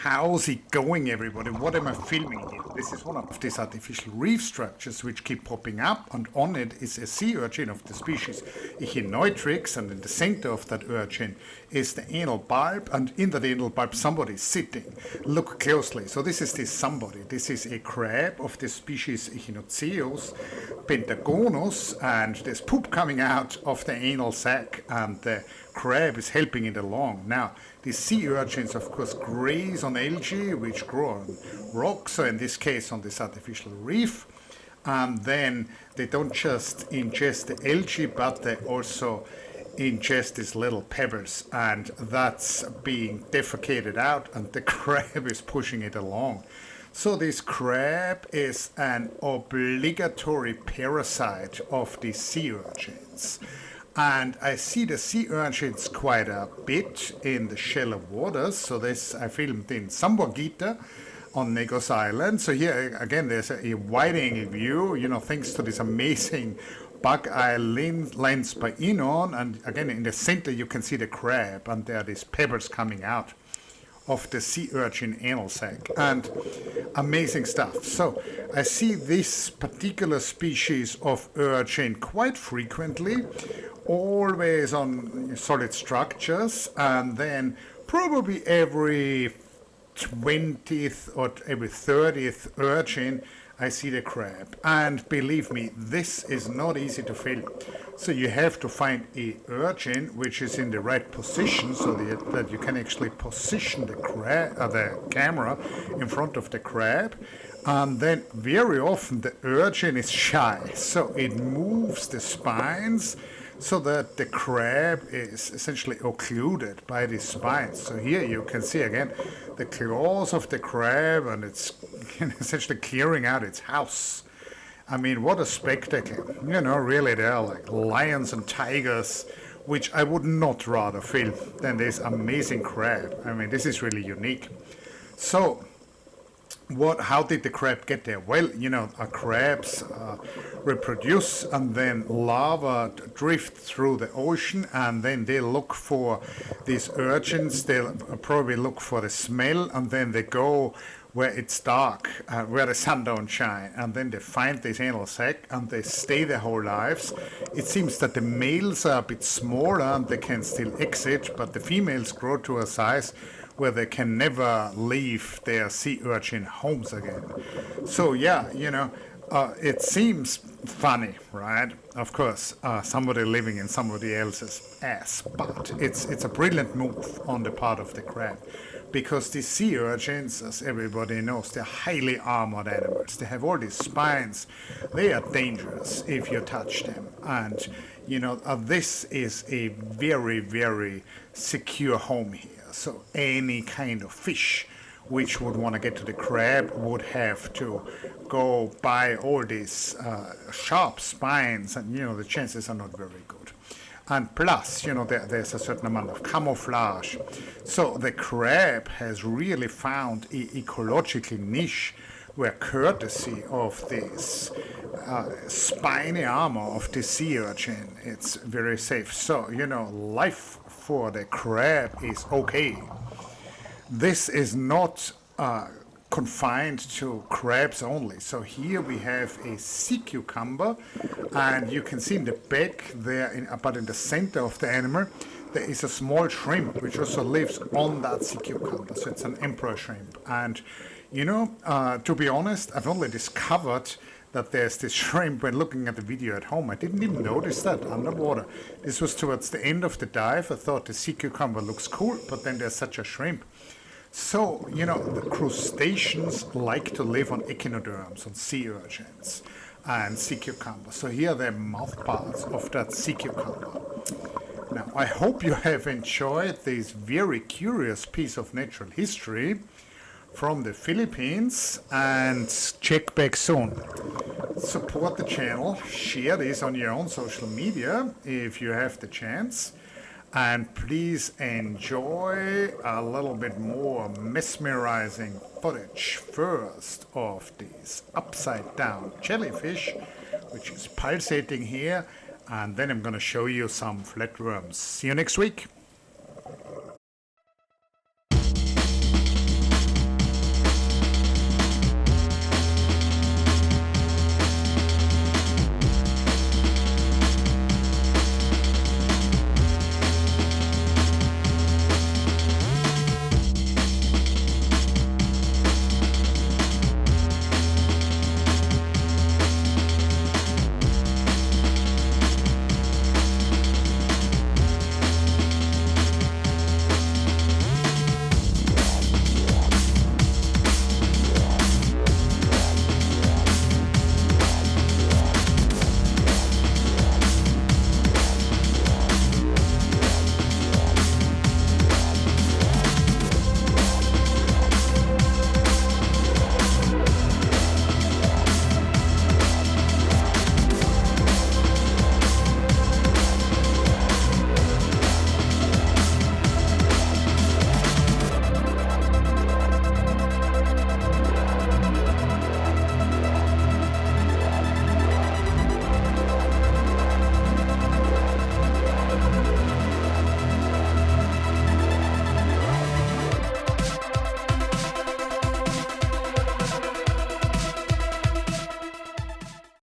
How's it going, everybody? What am I filming here? This is one of these artificial reef structures which keep popping up, and on it is a sea urchin of the species Echinoecus, and in the center of that urchin is the anal bulb, and in that anal bulb somebody is sitting. Look closely. So this is this somebody. This is a crab of the species Echinoecus, pentagonus, and there's poop coming out of the anal sac, and the crab is helping it along. Now, these sea urchins, of course, graze on algae which grow on rocks, so in this case on this artificial reef. And then they don't just ingest the algae, but they also ingest these little pebbles, and that's being defecated out, and the crab is pushing it along. So this crab is an obligatory parasite of the sea urchins. And I see the sea urchins quite a bit in the shallow waters. So this I filmed in Sambuaguita on Negos Island. So here again there's a wide angle view, thanks to this amazing bug eye lens by Enon. And again in the center you can see the crab, and there are these pebbles coming out of the sea urchin anal sac, and amazing stuff. So I see this particular species of urchin quite frequently, always on solid structures, and then probably every 20th or every 30th urchin I see the crab. And believe me, this is not easy to film. So you have to find a urchin which is in the right position, so that you can actually position the camera in front of the crab. And then very often the urchin is shy, so it moves the spines so that the crab is essentially occluded by the spines. So here you can see again the claws of the crab, and it's essentially clearing out its house. I mean, what a spectacle. Really, they are like lions and tigers, which I would not rather film than this amazing crab. I mean, this is really unique. So, how did the crab get there? Well, crabs reproduce, and then larvae drift through the ocean, and then they look for these urchins. They'll probably look for the smell, and then they go where it's dark, where the sun don't shine, and then they find this anal sac, and they stay their whole lives. It seems that the males are a bit smaller and they can still exit, but the females grow to a size where they can never leave their sea urchin homes again. So yeah, it seems funny, right? Of course, somebody living in somebody else's ass, but it's a brilliant move on the part of the crab, because the sea urchins, as everybody knows, they're highly armored animals. They have all these spines. They are dangerous if you touch them, and this is a very, very secure home here. So any kind of fish which would want to get to the crab would have to go by all these sharp spines, and the chances are not very good. And plus, there's a certain amount of camouflage. So the crab has really found an ecological niche where, courtesy of this spiny armor of the sea urchin, it's very safe. So, life for the crab is okay. This is not confined to crabs only. So here we have a sea cucumber, and you can see in the back there, but in the center of the animal, there is a small shrimp which also lives on that sea cucumber. So it's an emperor shrimp. And to be honest, I've only discovered that there's this shrimp when looking at the video at home. I didn't even notice that underwater. This was towards the end of the dive. I thought the sea cucumber looks cool, but then there's such a shrimp. So, the crustaceans like to live on echinoderms, on sea urchins and sea cucumbers. So here are the mouth parts of that sea cucumber. Now, I hope you have enjoyed this very curious piece of natural history from the Philippines, and check back soon. Support the channel, share this on your own social media if you have the chance, and please enjoy a little bit more mesmerizing footage first of this upside down jellyfish, which is pulsating here, and then I'm going to show you some flatworms. See you next week.